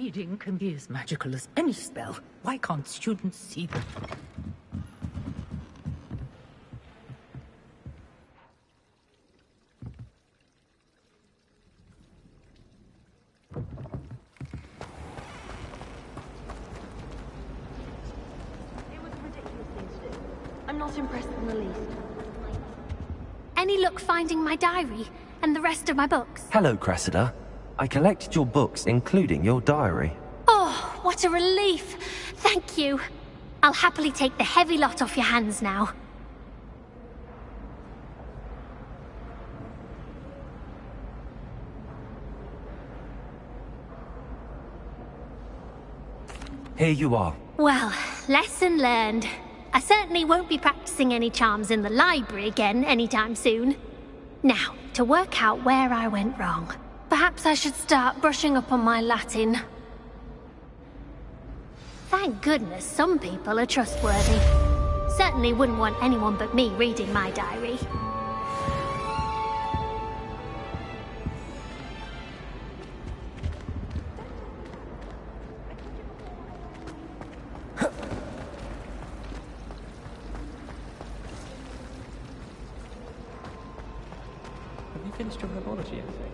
reading can be as magical as any spell. Why can't students see that? I'm not impressed in the least. Any luck finding my diary and the rest of my books? Hello, Cressida. I collected your books, including your diary. Oh, what a relief! Thank you. I'll happily take the heavy lot off your hands now. Here you are. Well, lesson learned. I certainly won't be practicing any charms in the library again anytime soon. Now, to work out where I went wrong. Perhaps I should start brushing up on my Latin. Thank goodness some people are trustworthy. Certainly wouldn't want anyone but me reading my diary. Have you finished your herbology essay?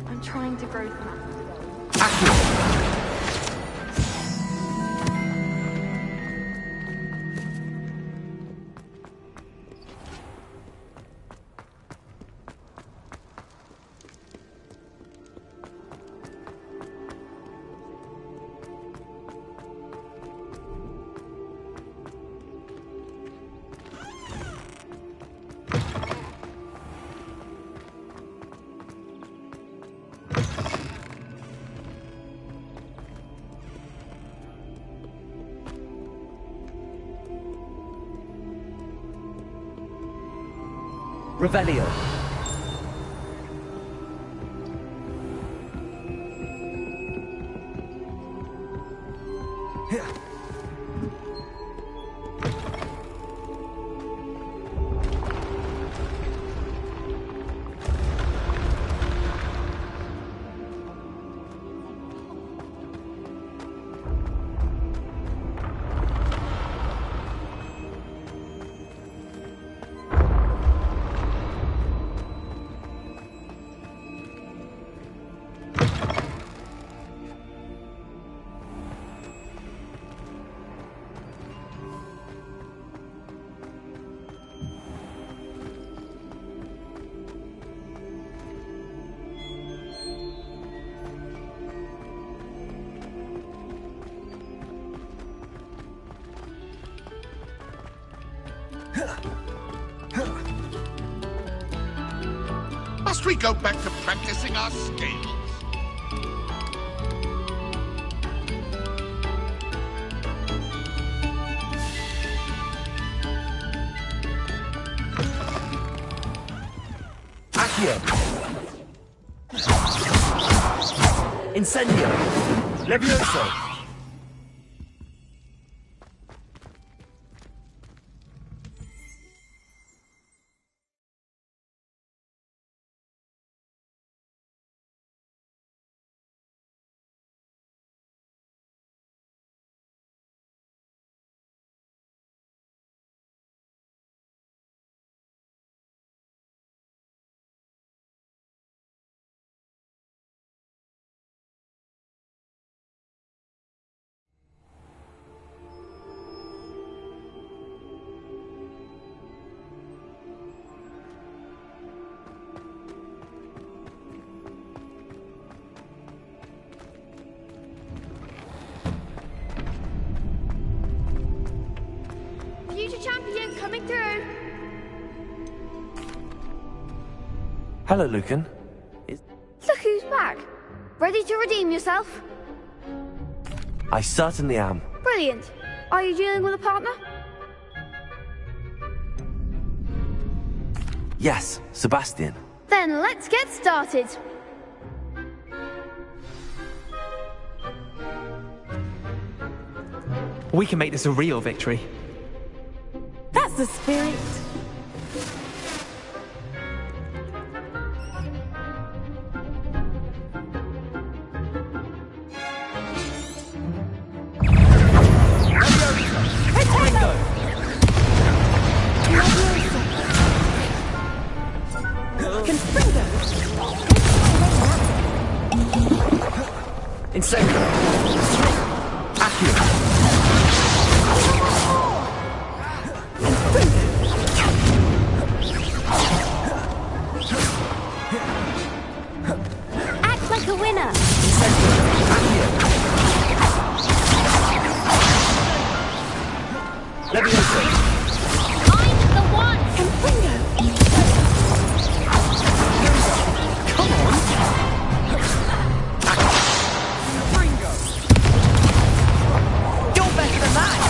I'm trying to grow them. Revelio. Must we go back to practicing our skills? Accio. Incendio. Levioso. Champion coming through. Hello, Lucan. Look who's back. Ready to redeem yourself? I certainly am. Brilliant. Are you dealing with a partner? Yes, Sebastian. Then let's get started. We can make this a real victory. That's the spirit. Incendio! Accio! Act like a winner. Incendio! Accio! Levioso! I'm the one. Come on! You're better than that.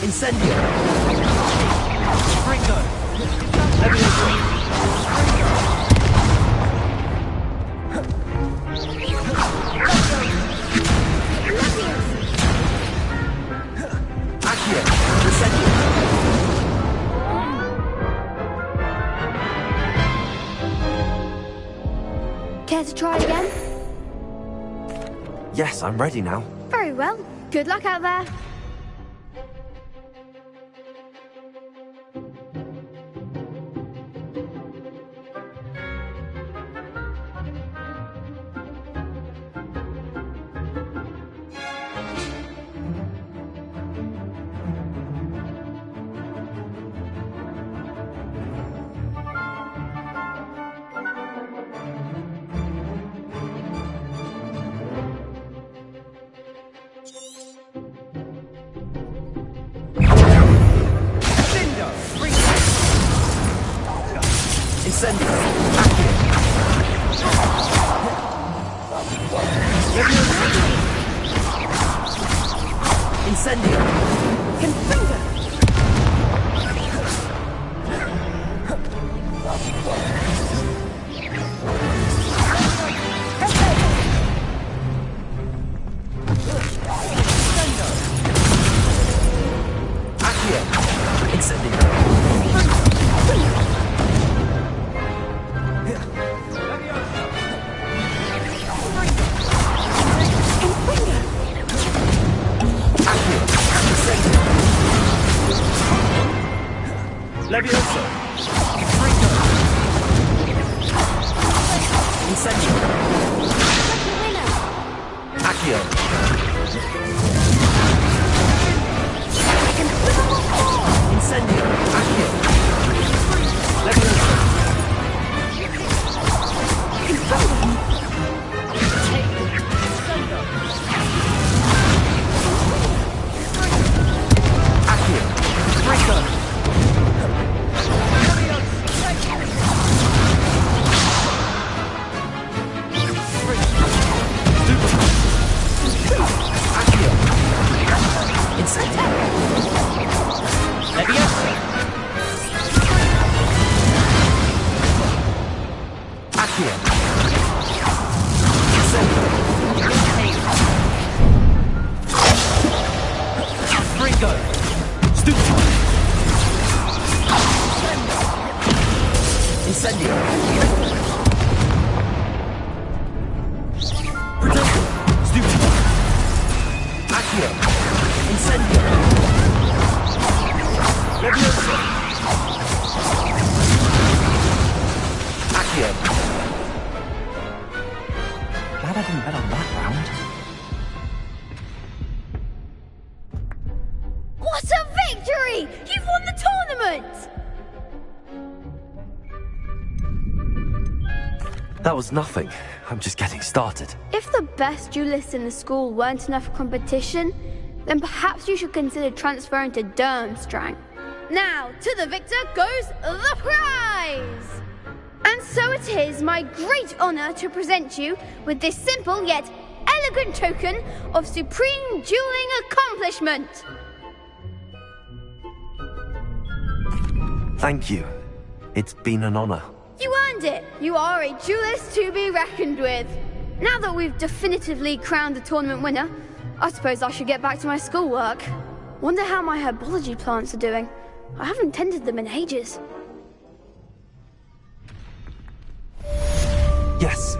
Incendio! Ringo! Levioso! Accio! Incendio! Care to try again? Yes, I'm ready now. Very well. Good luck out there. Incendio! Accio! Incendio! Confringo. Accio! Incendio! Levioso! Ringo! Incendio! Accio! Incendio! Accio! Levioso! Accio! Ringo! Accio! Incendio! Levioso! Accio! Incendio! Ringo! Stupido! Incendio! Protecto! Stupido! Accio! Incendio! Levioso! Accio! Glad I didn't bet on that round. What a victory! You've won the tournament! That was nothing. I'm just getting started. If the best duelists in the school weren't enough for competition, then perhaps you should consider transferring to Durmstrang. Now, to the victor goes the prize! And so it is my great honor to present you with this simple yet elegant token of supreme dueling accomplishment. Thank you. It's been an honor. You earned it. You are a duelist to be reckoned with. Now that we've definitively crowned the tournament winner, I suppose I should get back to my schoolwork. Wonder how my herbology plants are doing. I haven't tended them in ages. Yes.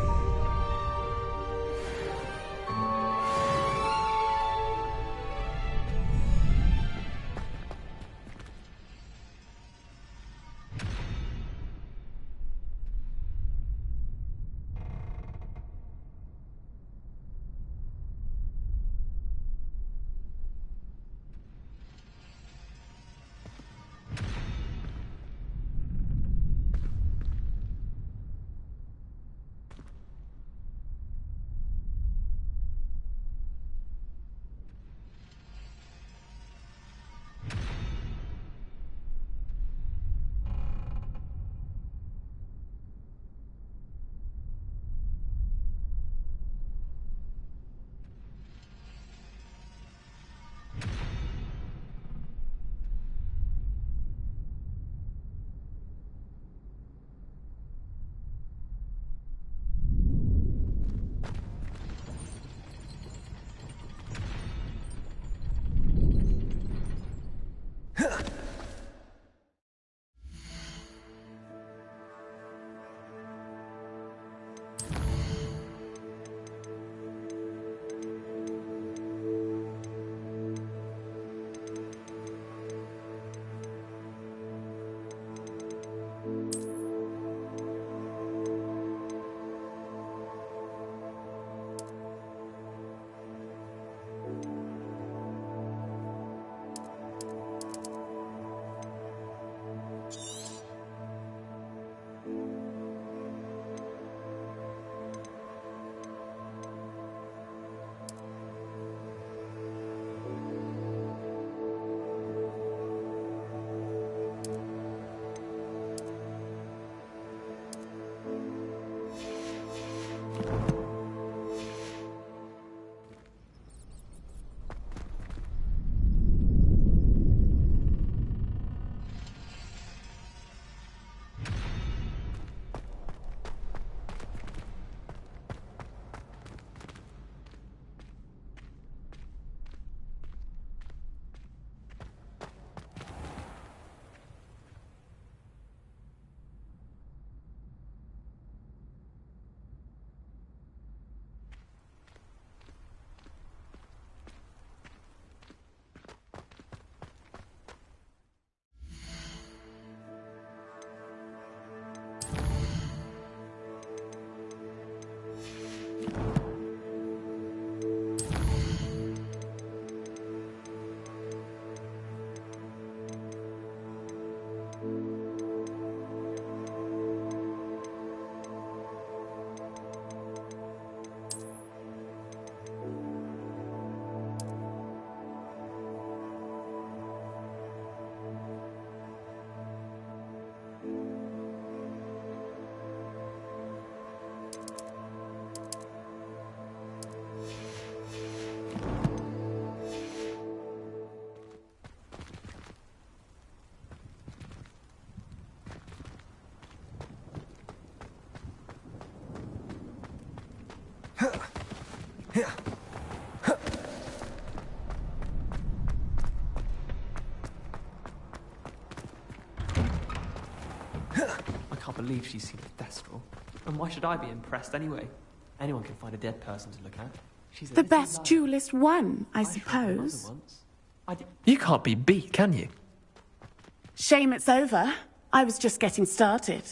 I can't believe she's seen a Thestral. And why should I be impressed anyway? Anyone can find a dead person to look at. She's The best duelist won, I suppose. You can't be beat, can you? Shame it's over. I was just getting started.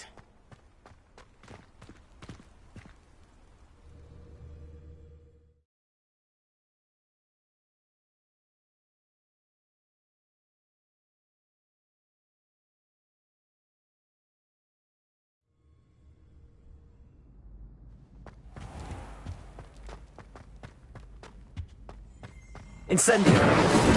Incendio!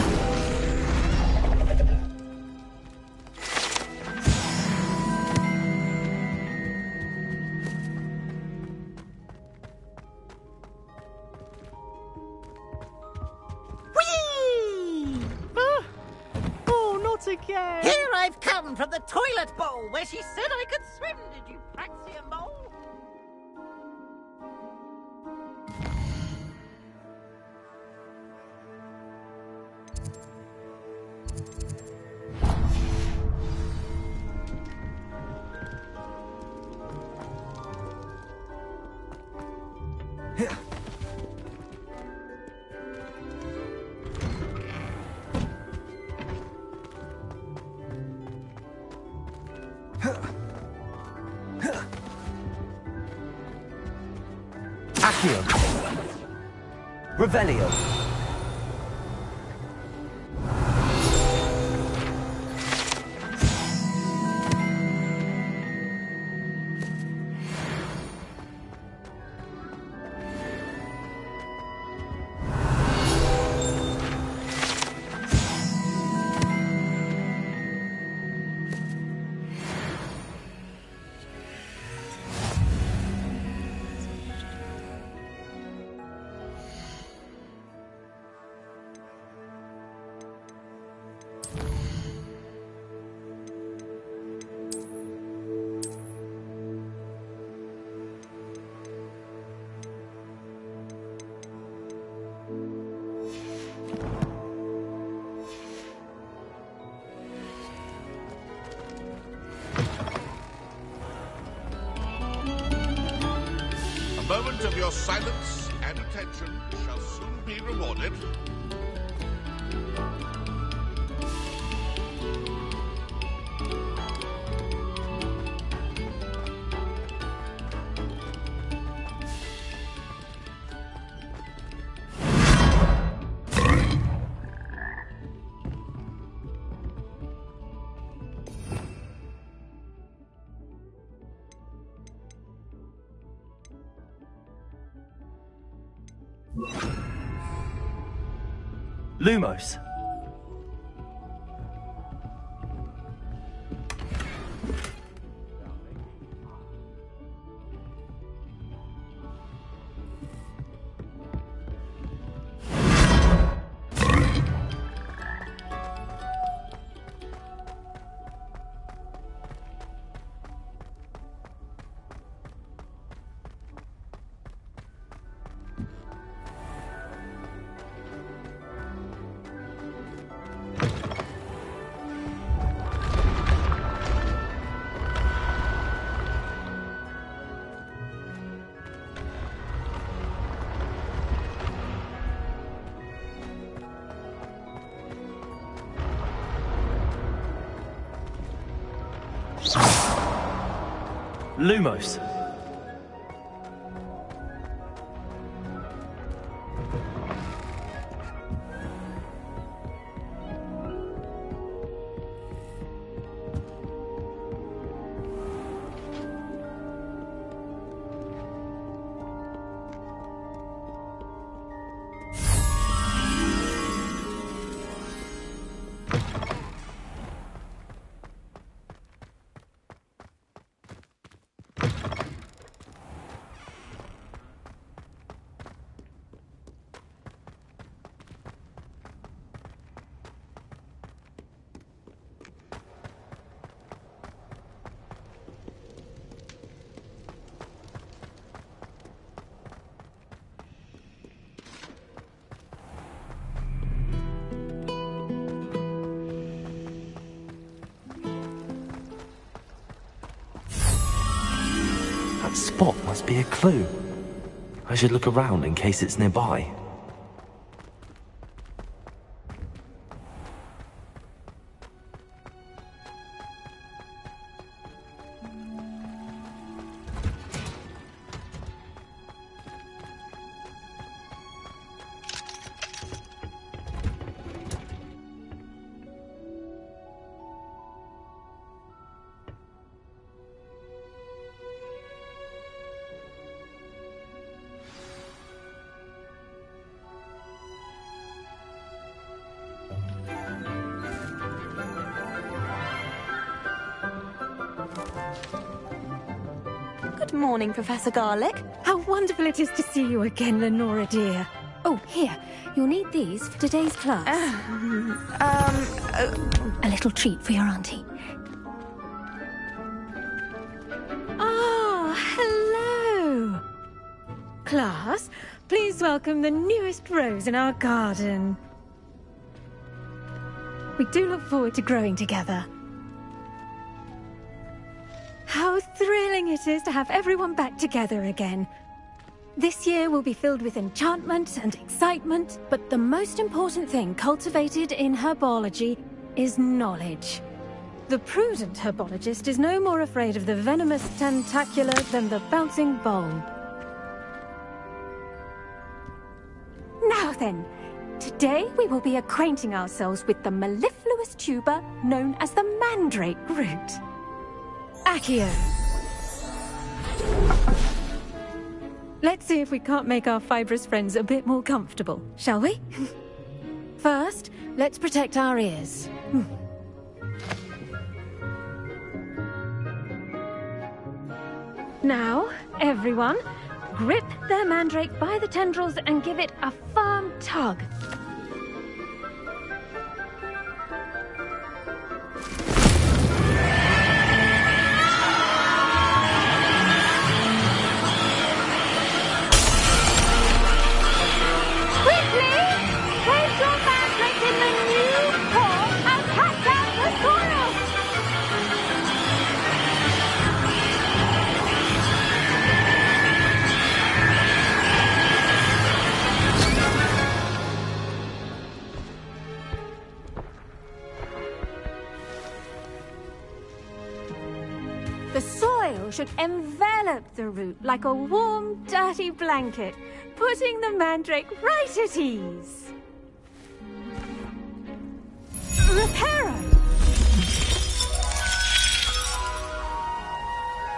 again. Here I've come from the toilet bowl where she said I could swim, did you Praxia mole? Accio. Revelio. A moment of your silence and attention shall soon be rewarded. Lumos. Lumos. That spot must be a clue. I should look around in case it's nearby. Good morning, Professor Garlick. How wonderful it is to see you again, Lenora dear. Oh, here. You'll need these for today's class. A little treat for your auntie. Ah, hello! Class, please welcome the newest rose in our garden. We do look forward to growing together. How thrilling it is to have everyone back together again. This year will be filled with enchantment and excitement, but the most important thing cultivated in herbology is knowledge. The prudent herbologist is no more afraid of the venomous tentacula than the bouncing bulb. Now then, today we will be acquainting ourselves with the mellifluous tuber known as the mandrake root. Accio. Let's see if we can't make our fibrous friends a bit more comfortable, shall we? First, let's protect our ears. Now, everyone, grip their mandrake by the tendrils and give it a firm tug. The soil should envelop the root like a warm, dirty blanket, putting the mandrake right at ease. Reparo!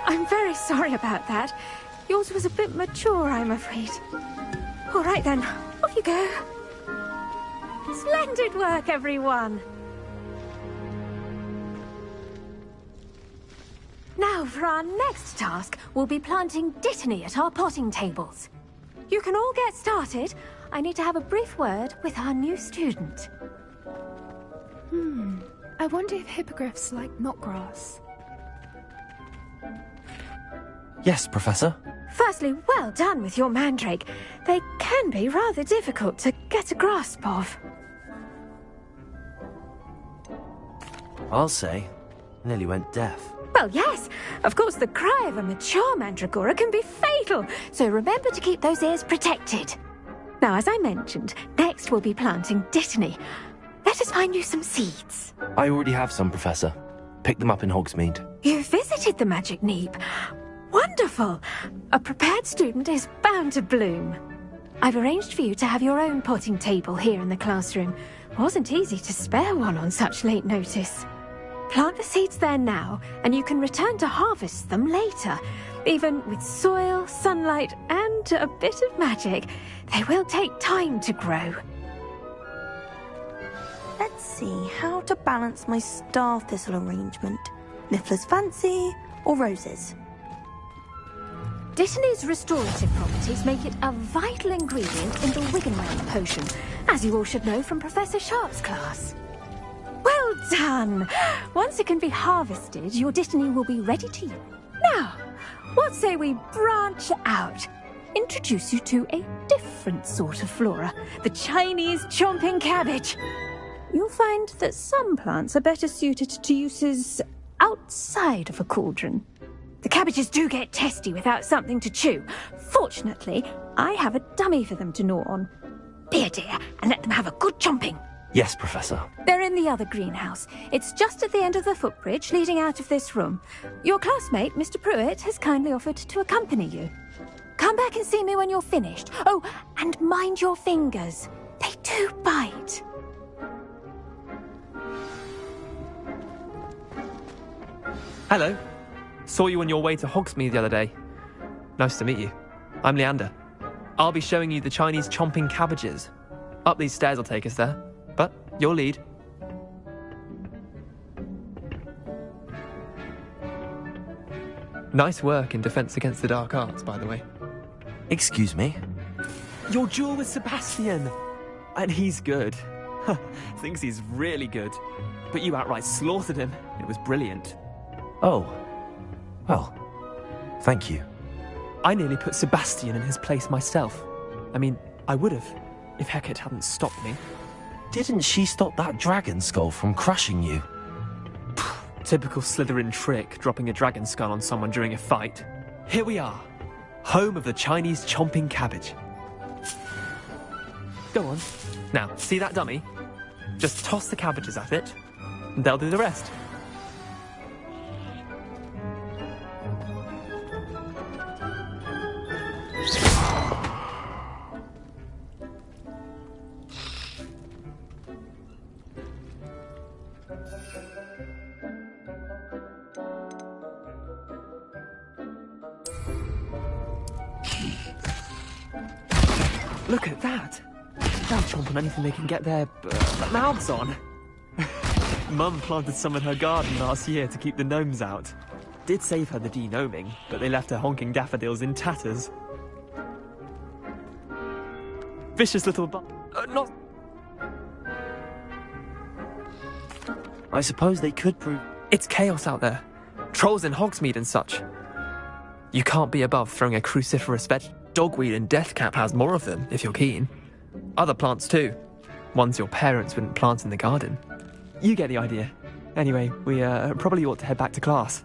I'm very sorry about that. Yours was a bit mature, I'm afraid. All right then, off you go. Splendid work, everyone! Now, for our next task, we'll be planting dittany at our potting tables. You can all get started. I need to have a brief word with our new student. I wonder if hippogriffs like knotgrass. Yes, Professor. Firstly, well done with your mandrake. They can be rather difficult to get a grasp of. I'll say, nearly went deaf. Well, yes. Of course, the cry of a mature mandragora can be fatal, so remember to keep those ears protected. Now, as I mentioned, next we'll be planting dittany. Let us find you some seeds. I already have some, Professor. Picked them up in Hogsmeade. You visited the Magic Neep. Wonderful! A prepared student is bound to bloom. I've arranged for you to have your own potting table here in the classroom. Wasn't easy to spare one on such late notice. Plant the seeds there now, and you can return to harvest them later. Even with soil, sunlight, and a bit of magic, they will take time to grow. Let's see how to balance my star thistle arrangement. Niffler's fancy or roses? Dittany's restorative properties make it a vital ingredient in the Wiggenweld potion, as you all should know from Professor Sharp's class. Well done! Once it can be harvested, your dittany will be ready to use. Now, what say we branch out? Introduce you to a different sort of flora, the Chinese chomping cabbage. You'll find that some plants are better suited to uses outside of a cauldron. The cabbages do get testy without something to chew. Fortunately, I have a dummy for them to gnaw on. Be a dear and let them have a good chomping. Yes, Professor. They're in the other greenhouse. It's just at the end of the footbridge leading out of this room. Your classmate, Mr. Pruitt, has kindly offered to accompany you. Come back and see me when you're finished. Oh, and mind your fingers. They do bite. Hello. Saw you on your way to Hogsmeade the other day. Nice to meet you. I'm Leander. I'll be showing you the Chinese chomping cabbages. Up these stairs will take us there, but your lead. Nice work in Defense Against the Dark Arts, by the way. Excuse me? Your duel with Sebastian! And he's good. Thinks he's really good. But you outright slaughtered him. It was brilliant. Oh. Well, thank you. I nearly put Sebastian in his place myself. I mean, I would have, if Hecate hadn't stopped me. Didn't she stop that dragon skull from crushing you? Typical Slytherin trick, dropping a dragon skull on someone during a fight. Here we are, home of the Chinese chomping cabbage. Go on. Now, see that dummy? Just toss the cabbages at it, and they'll do the rest. Look at that! They'll chomp on anything they can get their mouths on. Mum planted some in her garden last year to keep the gnomes out. Did save her the de-gnoming, but they left her honking daffodils in tatters. Vicious little not... I suppose they could prove... It's chaos out there. Trolls in Hogsmeade and such. You can't be above throwing a cruciferous veg. Dogweed and deathcap has more of them, if you're keen. Other plants too. Ones your parents wouldn't plant in the garden. You get the idea. Anyway, we probably ought to head back to class.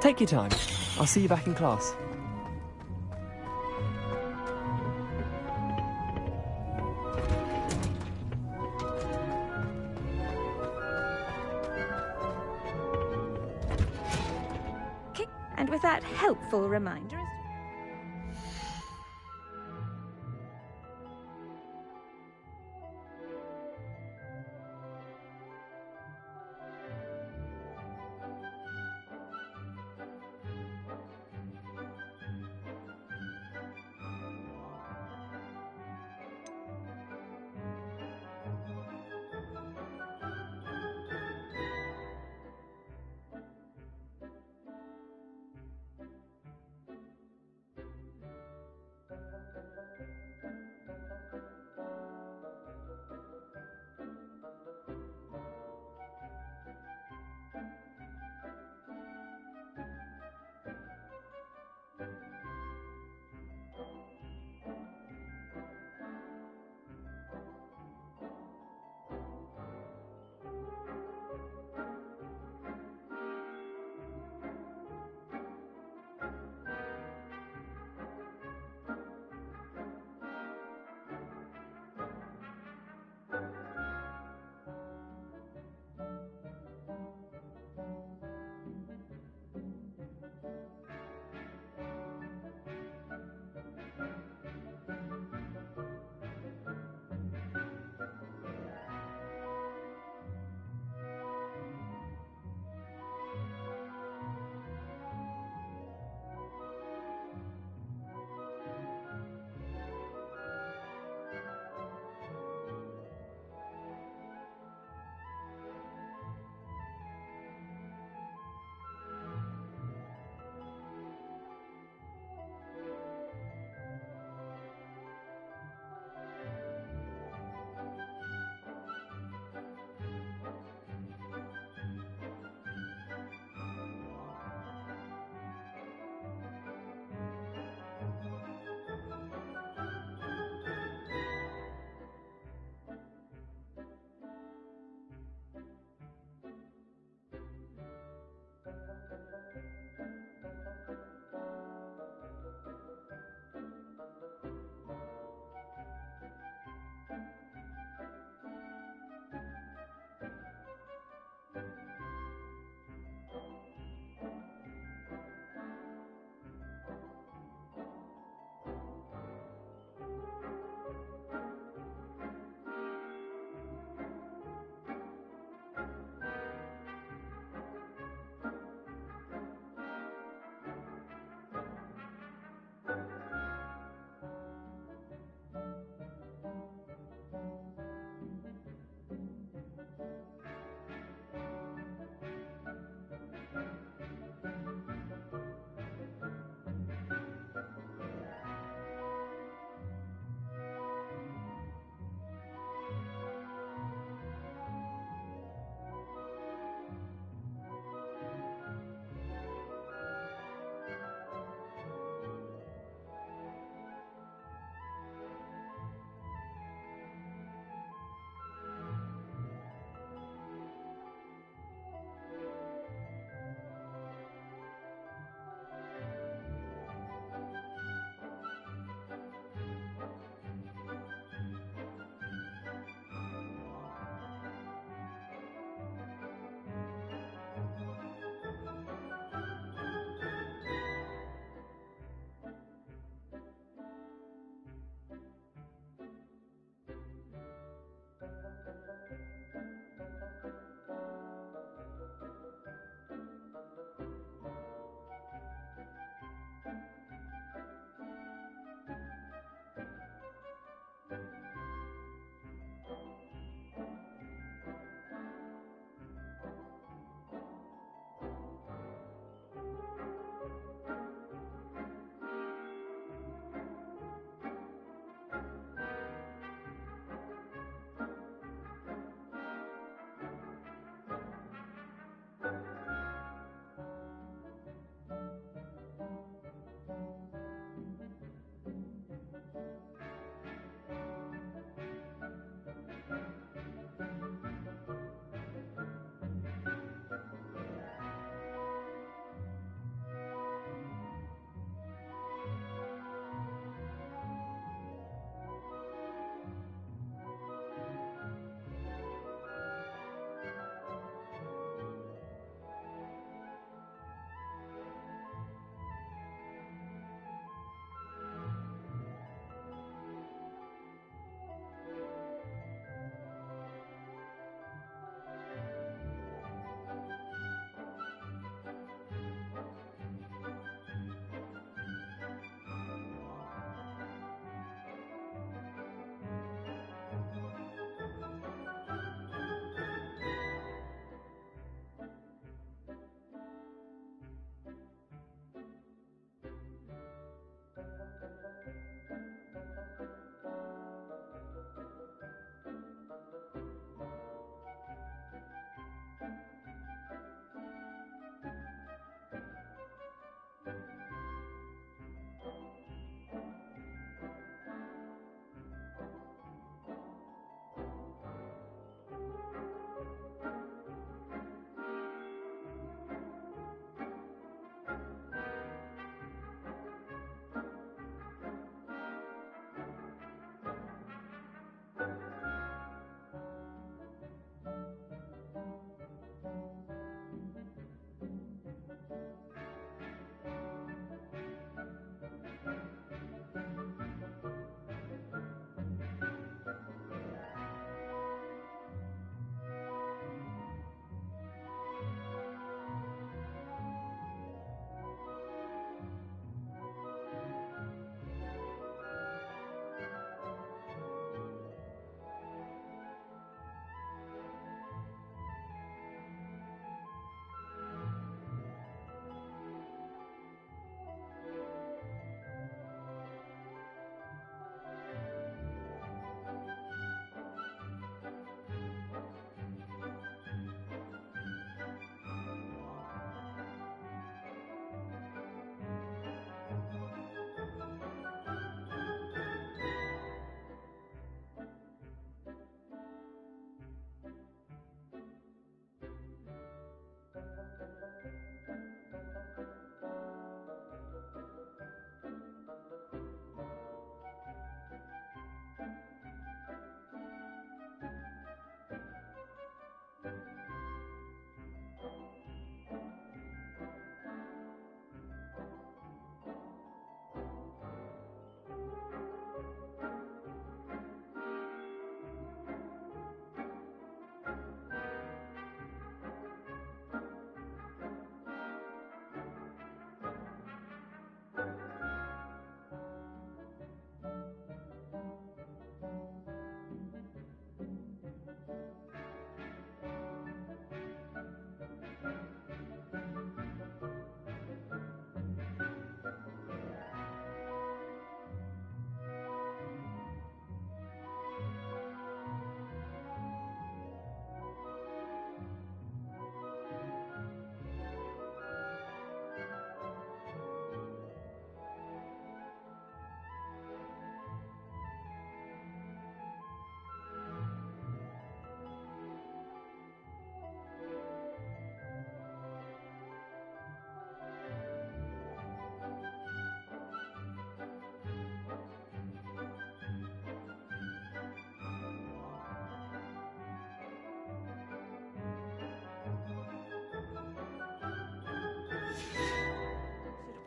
Take your time. I'll see you back in class. Okay, and with that helpful reminder...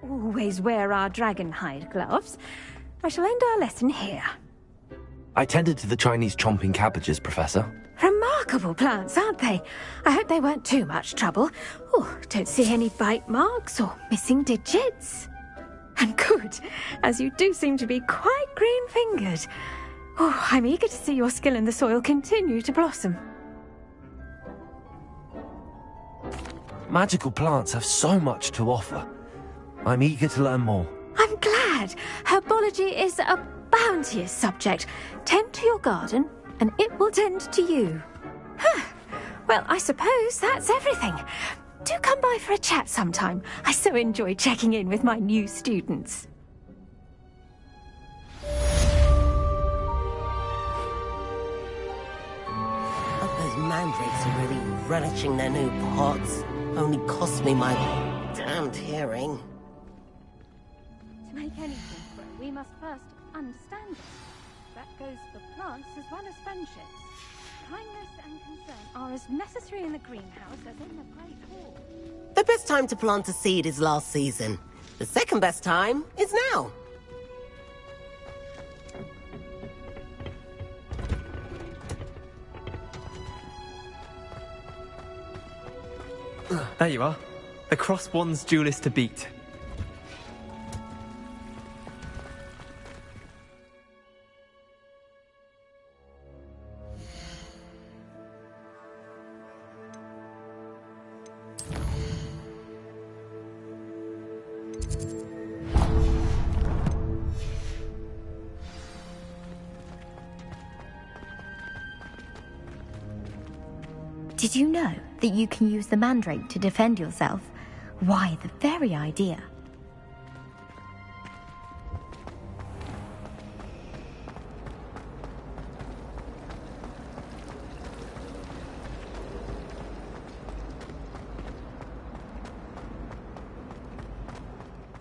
always wear our dragonhide gloves. I shall end our lesson here. I tended to the Chinese chomping cabbages, Professor. Remarkable plants, aren't they? I hope they weren't too much trouble. Oh, don't see any bite marks or missing digits. And good, as you do seem to be quite green-fingered. Oh, I'm eager to see your skill in the soil continue to blossom. Magical plants have so much to offer. I'm eager to learn more. I'm glad. Herbology is a bounteous subject. Tend to your garden, and it will tend to you. Huh. Well, I suppose that's everything. Do come by for a chat sometime. I so enjoy checking in with my new students. Those mandrakes are really relishing their new pots. Only cost me my damned hearing. To make anything grow, we must first understand it. That goes for plants as well as friendships. Kindness and concern are as necessary in the greenhouse as in the Great Hall. The best time to plant a seed is last season. The second best time is now. There you are. The Cross Wands duelist to beat. Did you know that you can use the mandrake to defend yourself? Why, the very idea.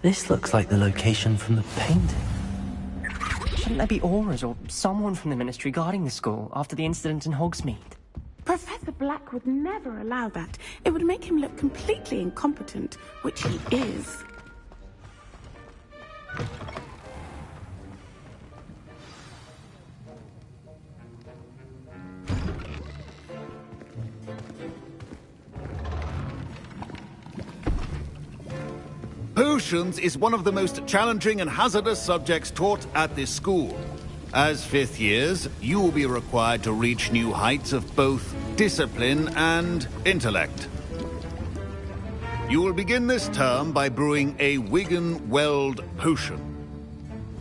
This looks like the location from the painting. Shouldn't there be auras or someone from the Ministry guarding the school after the incident in Hogsmeade? Professor Black would never allow that. It would make him look completely incompetent, which he is. Potions is one of the most challenging and hazardous subjects taught at this school. As fifth years, you will be required to reach new heights of both discipline and intellect. You will begin this term by brewing a Wigan-Weld potion.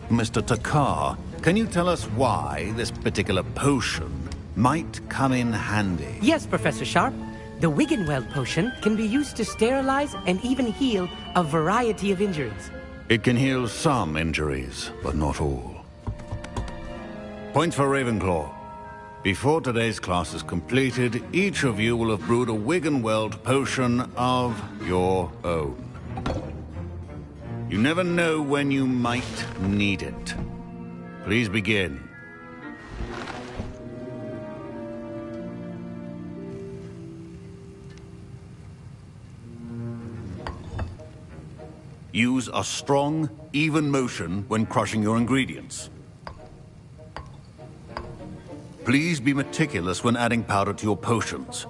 Mr. Takar, can you tell us why this particular potion might come in handy? Yes, Professor Sharp. The Wigan-Weld potion can be used to sterilize and even heal a variety of injuries. It can heal some injuries, but not all. Point for Ravenclaw. Before today's class is completed, each of you will have brewed a Wigan-Weld potion of your own. You never know when you might need it. Please begin. Use a strong, even motion when crushing your ingredients. Please be meticulous when adding powder to your potions.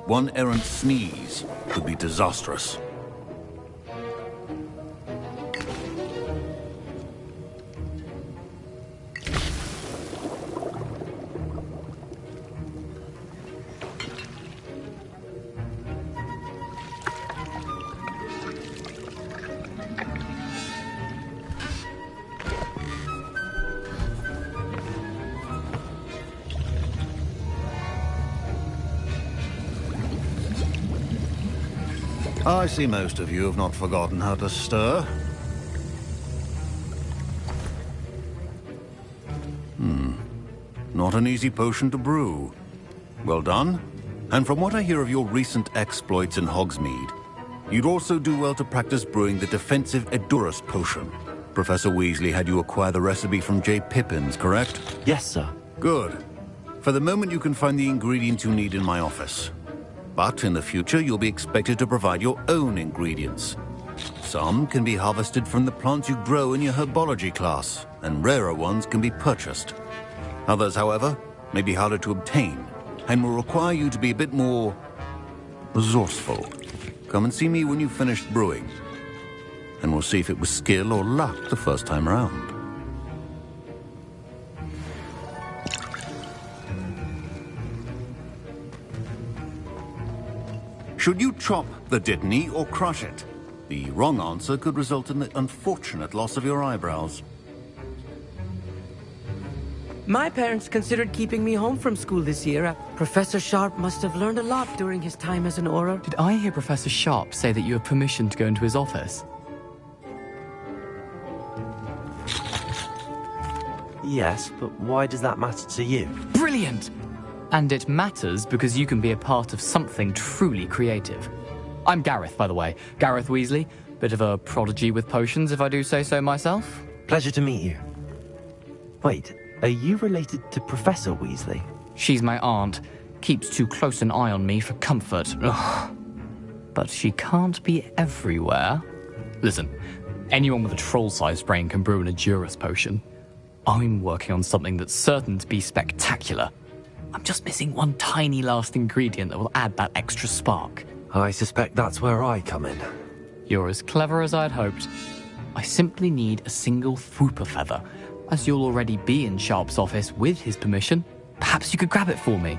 One errant sneeze could be disastrous. I see most of you have not forgotten how to stir. Not an easy potion to brew. Well done. And from what I hear of your recent exploits in Hogsmeade, you'd also do well to practice brewing the defensive Edurus potion. Professor Weasley had you acquire the recipe from J. Pippins, correct? Yes, sir. Good. For the moment, you can find the ingredients you need in my office. But in the future, you'll be expected to provide your own ingredients. Some can be harvested from the plants you grow in your herbology class, and rarer ones can be purchased. Others, however, may be harder to obtain, and will require you to be a bit more resourceful. Come and see me when you've finished brewing, and we'll see if it was skill or luck the first time round. Should you chop the Dittany or crush it? The wrong answer could result in the unfortunate loss of your eyebrows. My parents considered keeping me home from school this year. Professor Sharp must have learned a lot during his time as an Auror. Did I hear Professor Sharp say that you have permission to go into his office? Yes, but why does that matter to you? Brilliant! And it matters because you can be a part of something truly creative. I'm Gareth, by the way. Gareth Weasley. Bit of a prodigy with potions, if I do say so myself. Pleasure to meet you. Wait, are you related to Professor Weasley? She's my aunt. Keeps too close an eye on me for comfort. Ugh. But she can't be everywhere. Listen, anyone with a troll-sized brain can brew an Edurus potion. I'm working on something that's certain to be spectacular. I'm just missing one tiny last ingredient that will add that extra spark. I suspect that's where I come in. You're as clever as I'd hoped. I simply need a single Fwooper feather. As you'll already be in Sharp's office with his permission, perhaps you could grab it for me.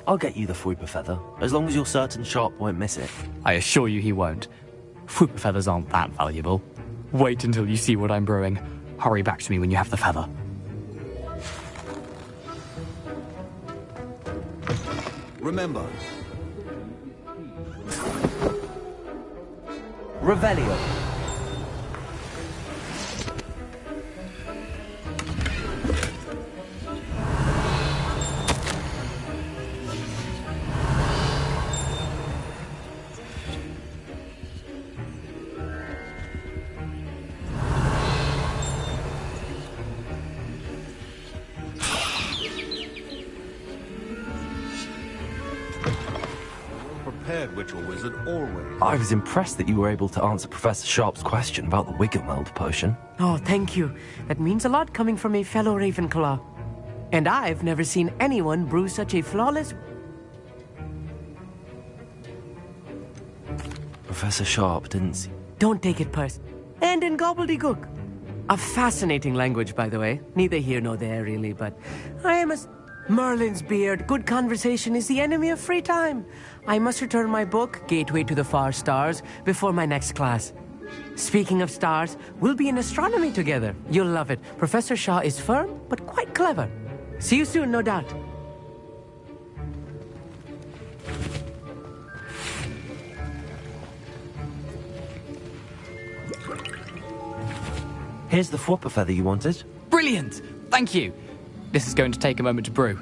I'll get you the Fwooper feather, as long as you're certain Sharp won't miss it. I assure you he won't. Fwooper feathers aren't that valuable. Wait until you see what I'm brewing. Hurry back to me when you have the feather. Remember. Revelio. Witch or wizard always. I was impressed that you were able to answer Professor Sharp's question about the Wiggenweld potion. Oh, thank you. That means a lot coming from a fellow Ravenclaw. And I've never seen anyone brew such a flawless... Professor Sharp didn't see... Don't take it personally. And in gobbledygook. A fascinating language, by the way. Neither here nor there, really, but I am a... Merlin's beard. Good conversation is the enemy of free time. I must return my book, Gateway to the Far Stars, before my next class. Speaking of stars, we'll be in astronomy together. You'll love it. Professor Shaw is firm, but quite clever. See you soon, no doubt. Here's the Fwooper feather you wanted. Brilliant! Thank you. This is going to take a moment to brew.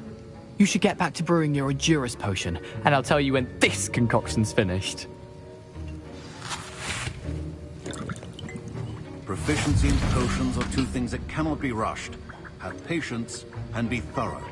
You should get back to brewing your Edurus potion, and I'll tell you when this concoction's finished. Proficiency in potions are two things that cannot be rushed. Have patience and be thorough.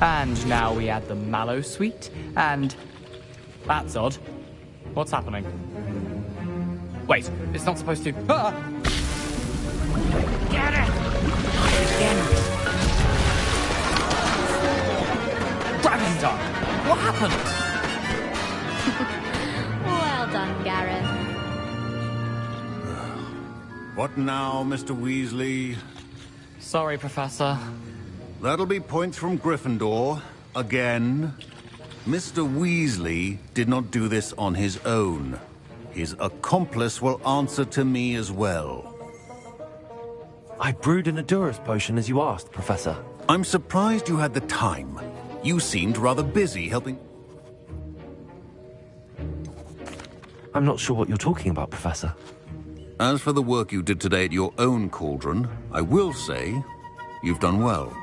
And now we add the mallow sweet, and... That's odd. What's happening? Wait, it's not supposed to... Ah! Get it! Again! Dragon's Dark! What happened? Well done, Gareth. What now, Mr. Weasley? Sorry, Professor. That'll be points from Gryffindor. Again. Mr. Weasley did not do this on his own. His accomplice will answer to me as well. I brewed an Adurus potion as you asked, Professor. I'm surprised you had the time. You seemed rather busy helping... I'm not sure what you're talking about, Professor. As for the work you did today at your own cauldron, I will say you've done well.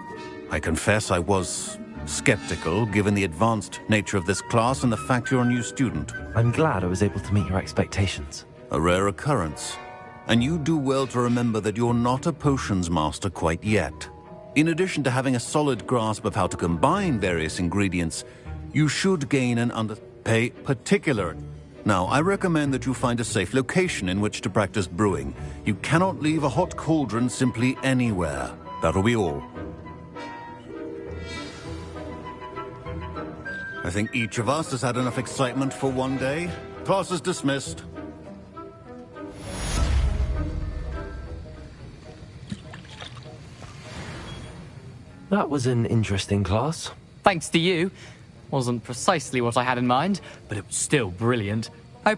I confess I was skeptical, given the advanced nature of this class and the fact you're a new student. I'm glad I was able to meet your expectations. A rare occurrence. And you do well to remember that you're not a potions master quite yet. In addition to having a solid grasp of how to combine various ingredients, you should gain an pay particular. Now, I recommend that you find a safe location in which to practice brewing. You cannot leave a hot cauldron simply anywhere. That'll be all. I think each of us has had enough excitement for one day. Class is dismissed. That was an interesting class. Thanks to you. Wasn't precisely what I had in mind, but it was still brilliant. I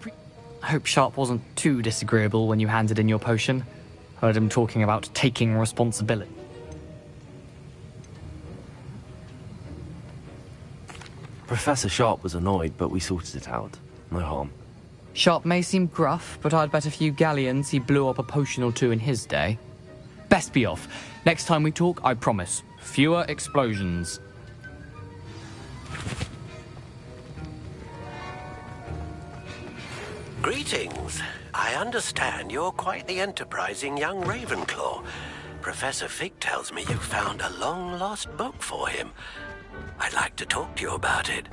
hope Sharp wasn't too disagreeable when you handed in your potion. Heard him talking about taking responsibility. Professor Sharp was annoyed, but we sorted it out. No harm. Sharp may seem gruff, but I'd bet a few galleons he blew up a potion or two in his day. Best be off. Next time we talk, I promise, fewer explosions. Greetings. I understand you're quite the enterprising young Ravenclaw. Professor Fig tells me you found a long-lost book for him. I'd like to talk to you about it.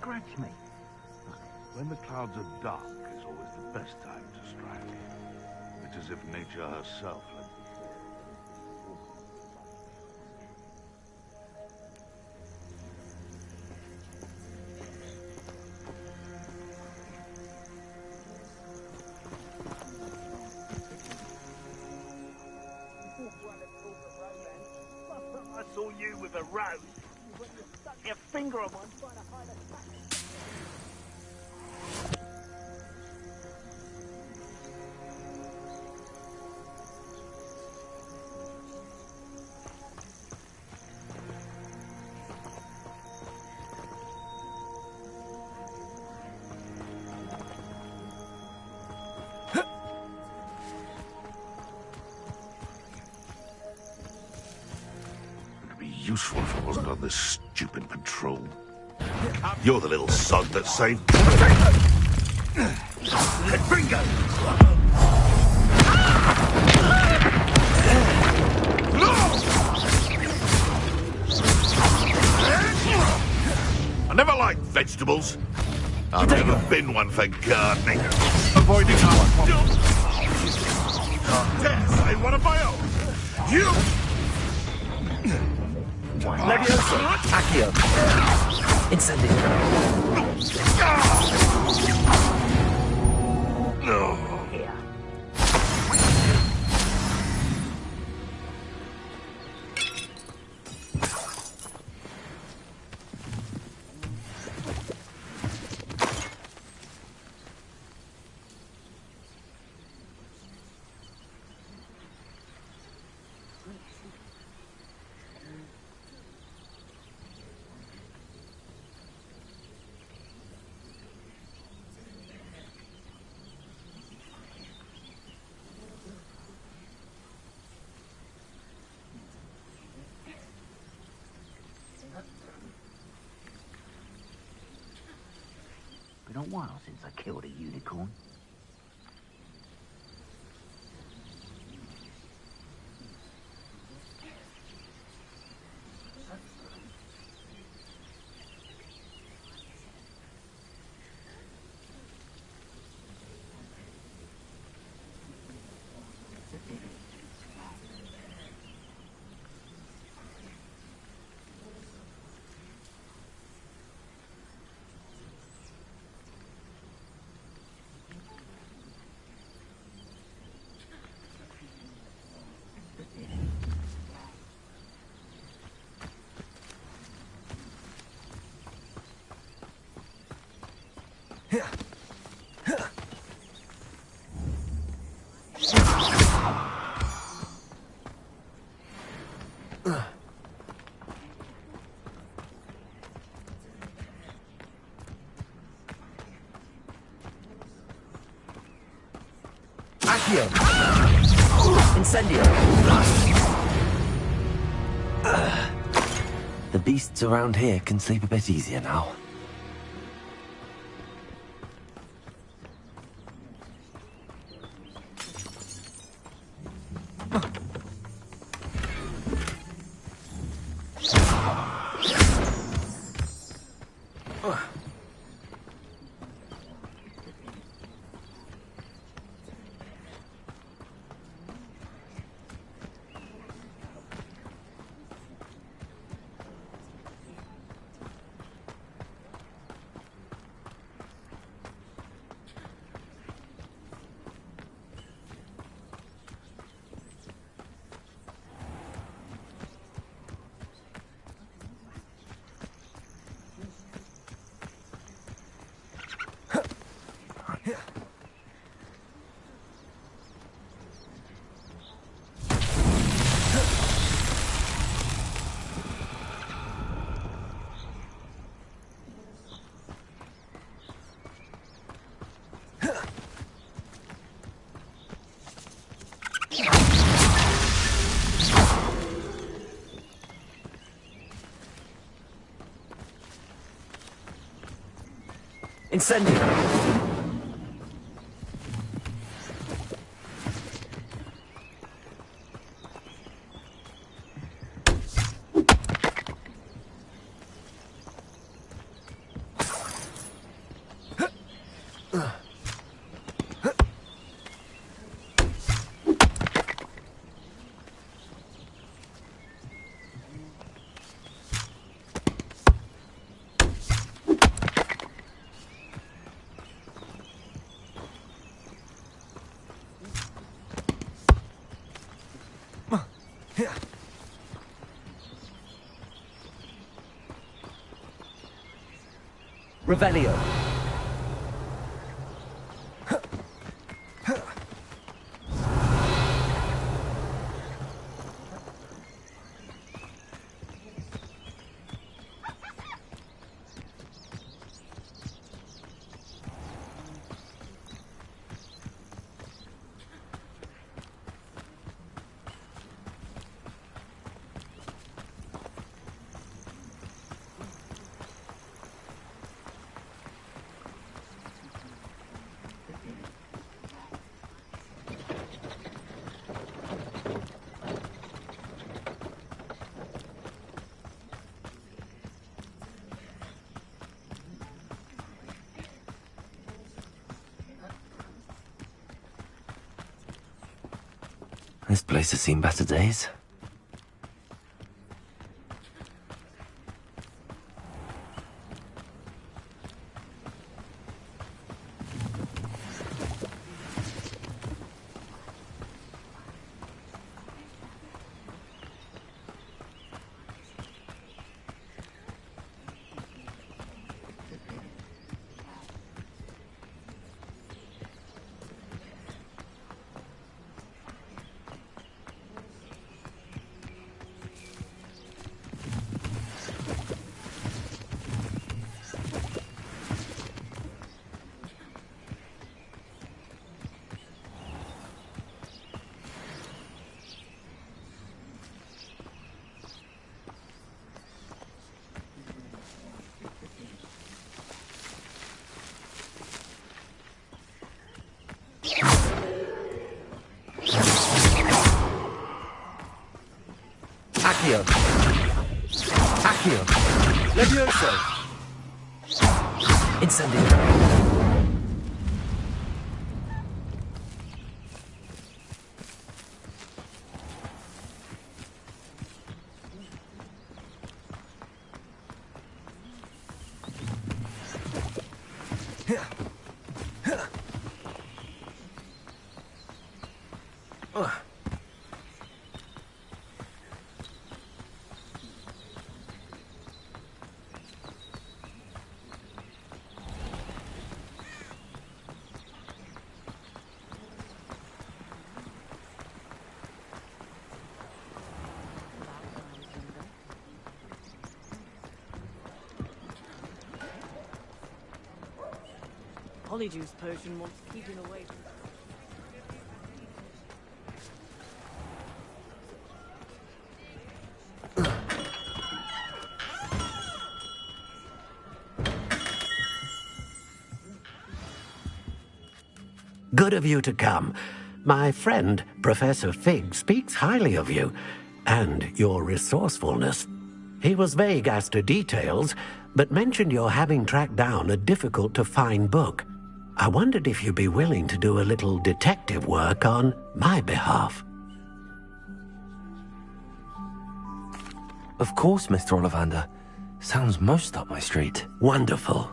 scratch me. When the clouds are dark is always the best time to strike. It's as if nature herself led I saw you with a rose. When you stuck your finger on one trying to hide a fact. useful if I wasn't on this stupid patrol. You're the little sod that saved... Bingo! I never liked vegetables. I've never been one for gardening. Avoiding our... Can't dare say one of my own. You... Levioso! Accio! Incendio! Here. Been a while since I killed a unicorn. Accio! Incendio! The beasts around here can sleep a bit easier now. Incendio! Revelio. This place has seen better days. Accio. Accio. Levioso. Incendio. Polyjuice potion wants keeping away from... Good of you to come. My friend, Professor Fig, speaks highly of you, and your resourcefulness. He was vague as to details, but mentioned your having tracked down a difficult-to-find book. I wondered if you'd be willing to do a little detective work on my behalf. Of course, Mr. Ollivander. Sounds most up my street. Wonderful.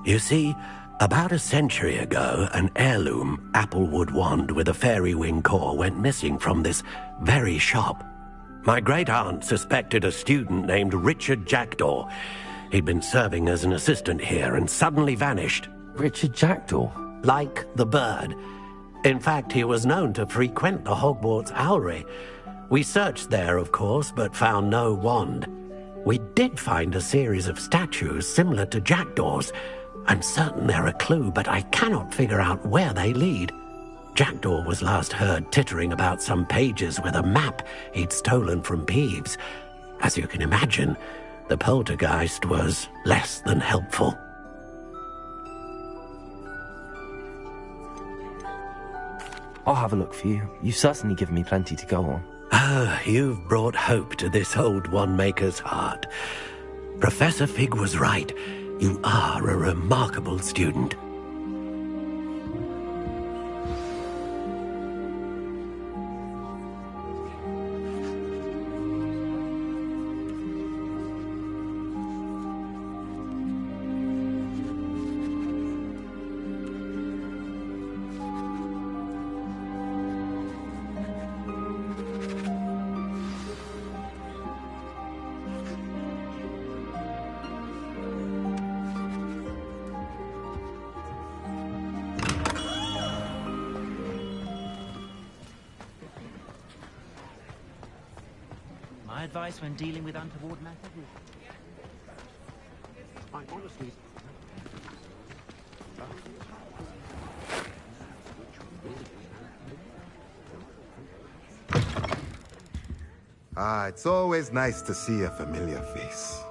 You see, about a century ago, an heirloom applewood wand with a fairy wing core went missing from this very shop. My great-aunt suspected a student named Richard Jackdaw. He'd been serving as an assistant here and suddenly vanished. Richard Jackdaw? Like the bird. In fact, he was known to frequent the Hogwarts Owlery. We searched there, of course, but found no wand. We did find a series of statues similar to Jackdaw's. I'm certain they're a clue, but I cannot figure out where they lead. Jackdaw was last heard tittering about some pages with a map he'd stolen from Peeves. As you can imagine, the poltergeist was less than helpful. I'll have a look for you. You've certainly given me plenty to go on. Ah, you've brought hope to this old one-maker's heart. Professor Fig was right. You are a remarkable student. My advice when dealing with untoward matters is... I honestly... Ah, it's always nice to see a familiar face.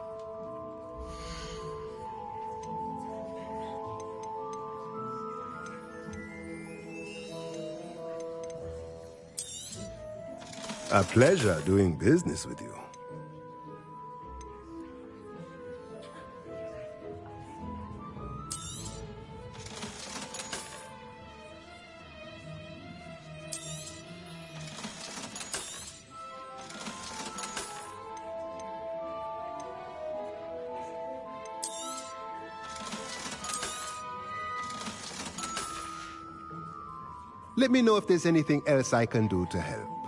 A pleasure doing business with you. Let me know if there's anything else I can do to help.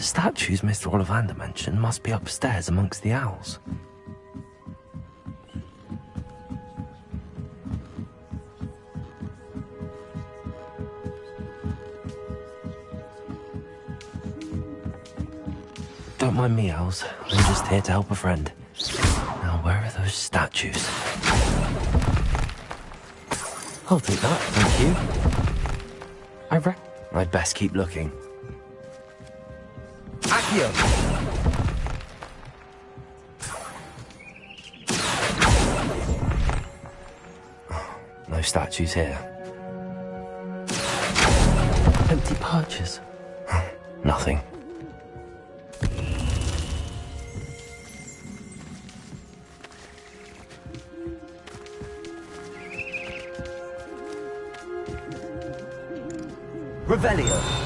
The statues Mr. Ollivander mentioned must be upstairs amongst the owls. Don't mind me, owls. I'm just here to help a friend. Now, where are those statues? I'll take that, thank you. I'd best keep looking. Accio! No statues here. Empty perches. Nothing. Revelio.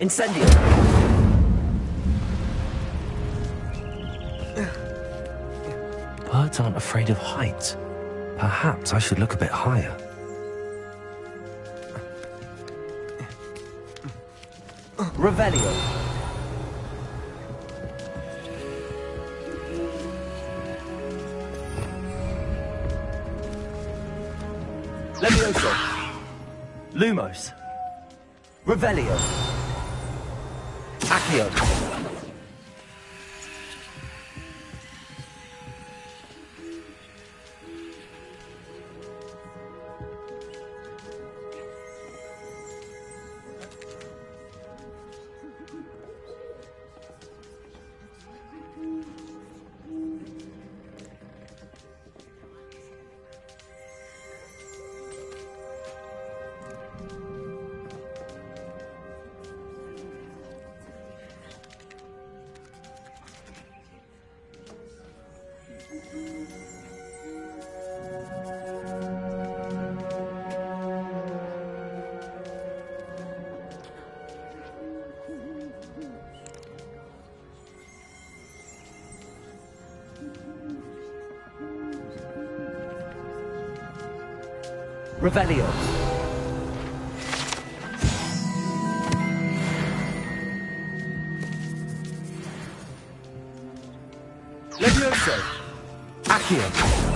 Incendio. Birds aren't afraid of heights. Perhaps I should look a bit higher. Revelio. Levioso. Lumos. Revelio. Accio. Revelio. Levioso. Accio.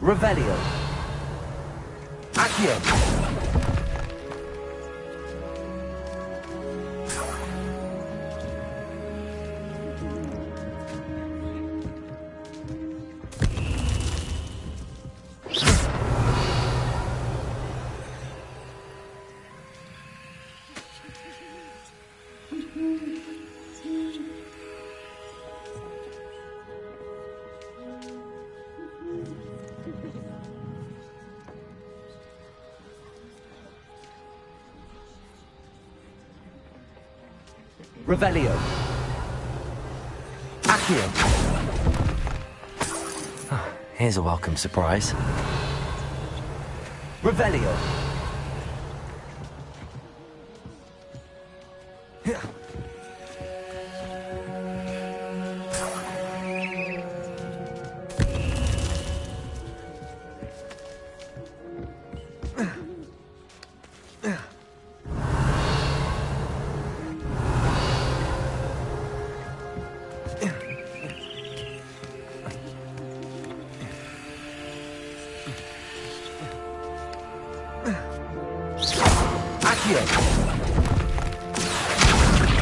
Revelio. Accio. Revelio. Accio. Here's a welcome surprise. Revelio.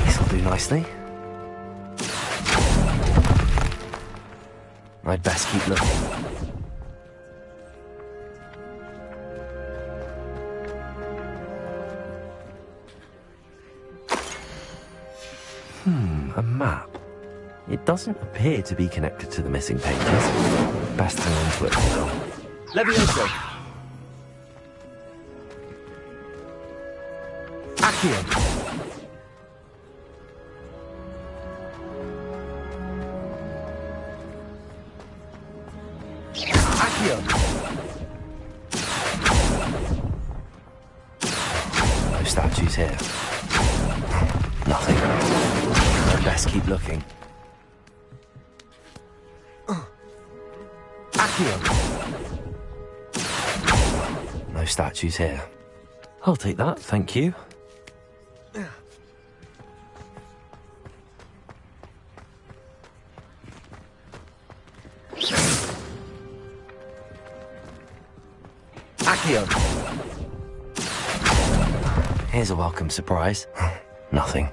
This'll do nicely. I'd best keep looking. A map. It doesn't appear to be connected to the missing pages. Best hang on to it for now. Levioso! Accio! Accio! No statues here. Nothing. I'd best keep looking. Accio! No statues here. I'll take that, thank you. Accio! Here's a welcome surprise. Nothing.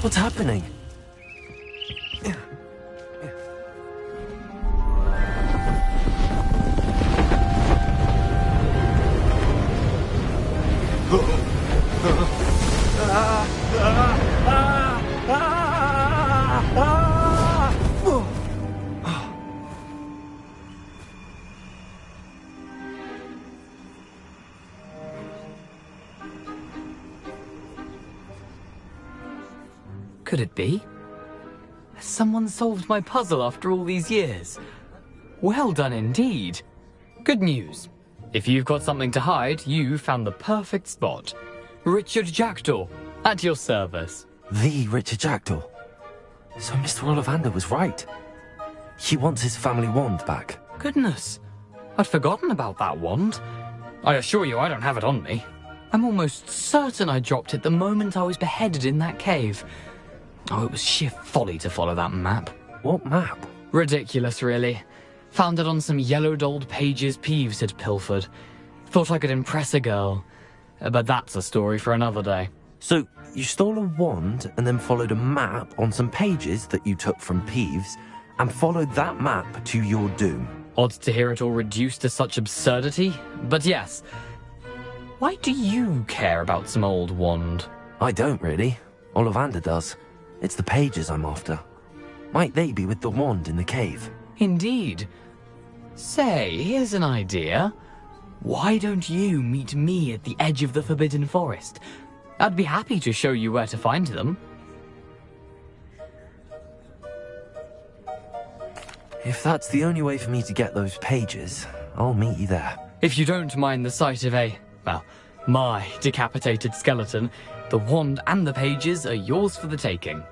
What's happening? Could it be? Has someone solved my puzzle after all these years? Well done indeed. Good news. If you've got something to hide, you found the perfect spot. Richard Jackdaw, at your service. The Richard Jackdaw. So Mr. Ollivander was right. He wants his family wand back. Goodness, I'd forgotten about that wand. I assure you I don't have it on me. I'm almost certain I dropped it the moment I was beheaded in that cave. Oh, it was sheer folly to follow that map. What map? Ridiculous, really. Found it on some yellowed old pages Peeves had pilfered. Thought I could impress a girl. But that's a story for another day. So, you stole a wand and then followed a map on some pages that you took from Peeves and followed that map to your doom. Odd to hear it all reduced to such absurdity, but yes. Why do you care about some old wand? I don't, really. Ollivander does. It's the pages I'm after. Might they be with the wand in the cave? Indeed. Say, here's an idea. Why don't you meet me at the edge of the Forbidden Forest? I'd be happy to show you where to find them. If that's the only way for me to get those pages, I'll meet you there. If you don't mind the sight of my decapitated skeleton, the wand and the pages are yours for the taking.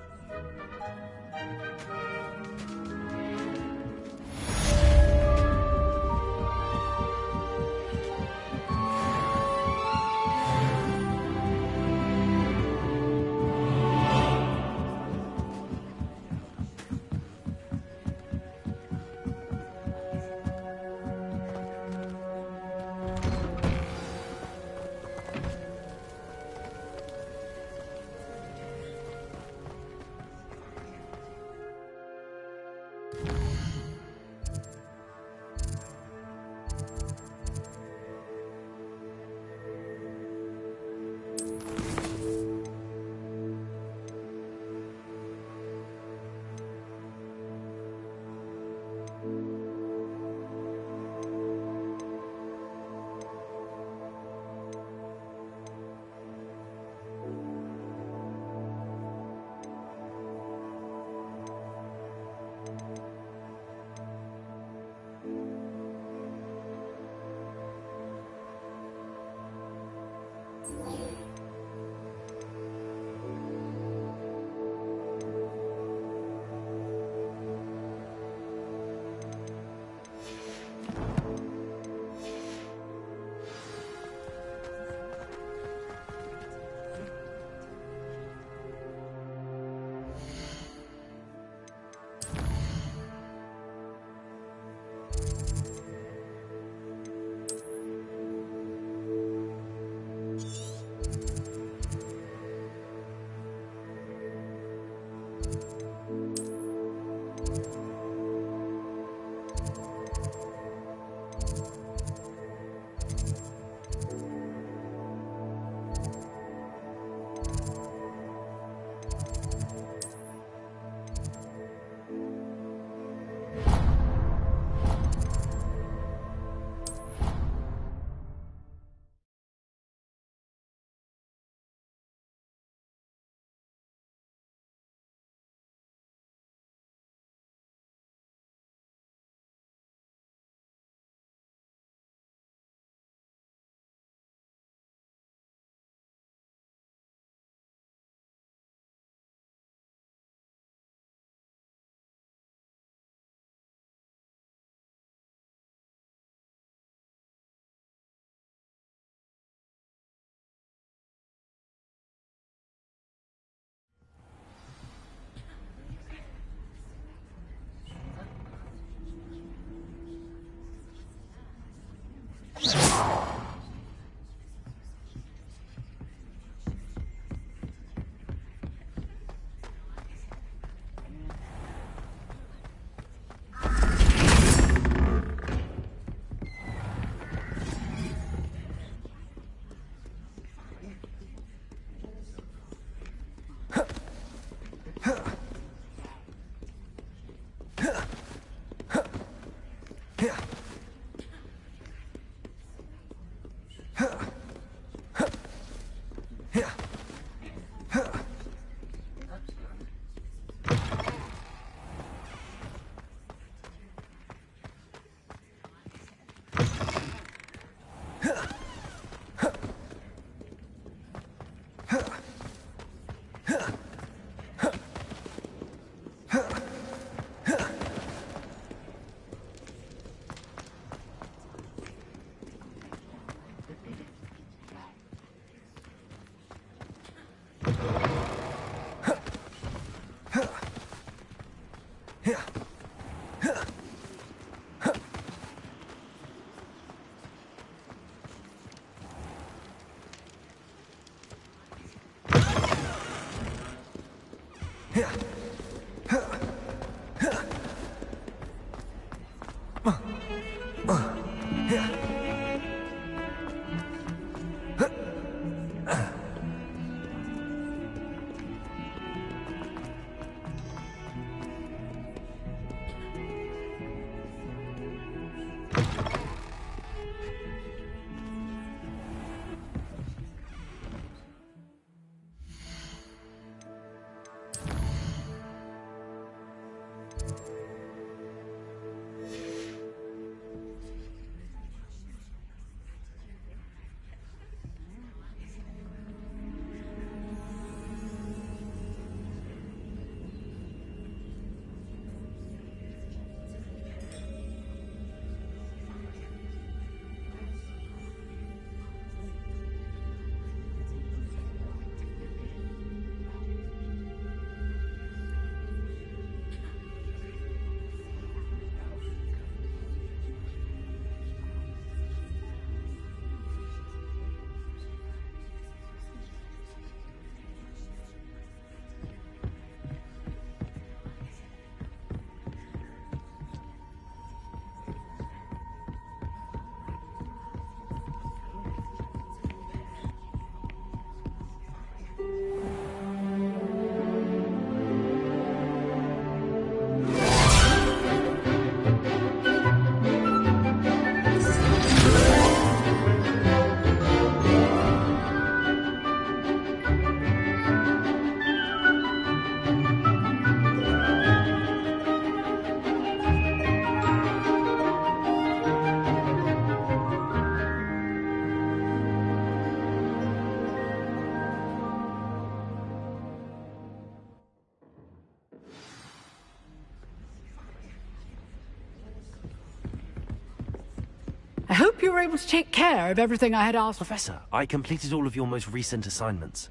I hope you were able to take care of everything I had asked. Professor, I completed all of your most recent assignments.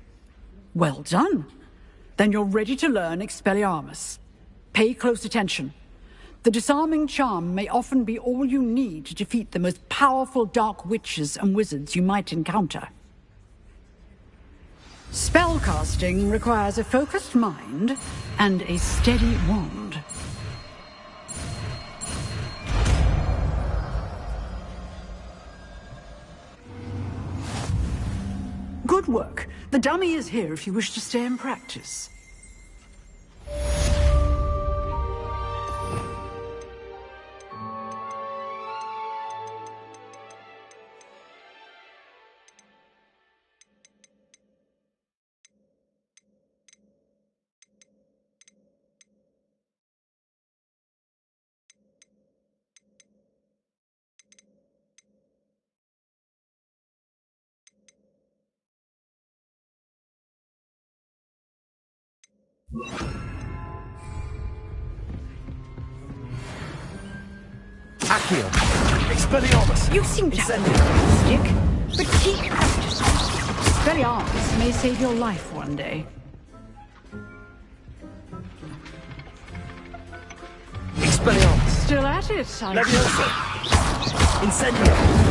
Well done. Then you're ready to learn Expelliarmus. Pay close attention. The disarming charm may often be all you need to defeat the most powerful dark witches and wizards you might encounter. Spellcasting requires a focused mind and a steady wand. Good work. The dummy is here if you wish to stay and practice. Accio! Expelliarmus! You seem to have a stick, but keep practicing. Expelliarmus may save your life one day. Expelliarmus! Still at it, I Leviosa! Incendio!